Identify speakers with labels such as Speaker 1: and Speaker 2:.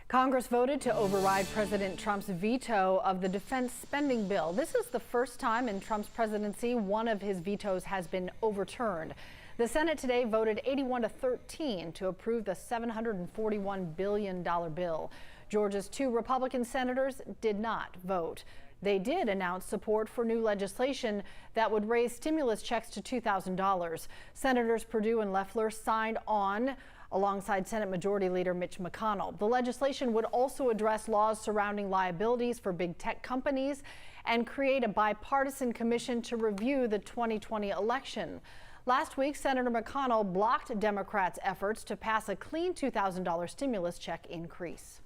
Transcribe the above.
Speaker 1: Congress voted to override President Trump's veto of the defense spending bill. This is the first time in Trump's presidency one of his vetoes has been overturned. The Senate today voted 81-13 to approve the $741 billion bill. Georgia's two Republican senators did not vote. They did announce support for new legislation that would raise stimulus checks to $2,000. Senators Perdue and Loeffler signed on alongside Senate Majority Leader Mitch McConnell. The legislation would also address laws surrounding liabilities for big tech companies and create a bipartisan commission to review the 2020 election. Last week, Senator McConnell blocked Democrats' efforts to pass a clean $2,000 stimulus check increase.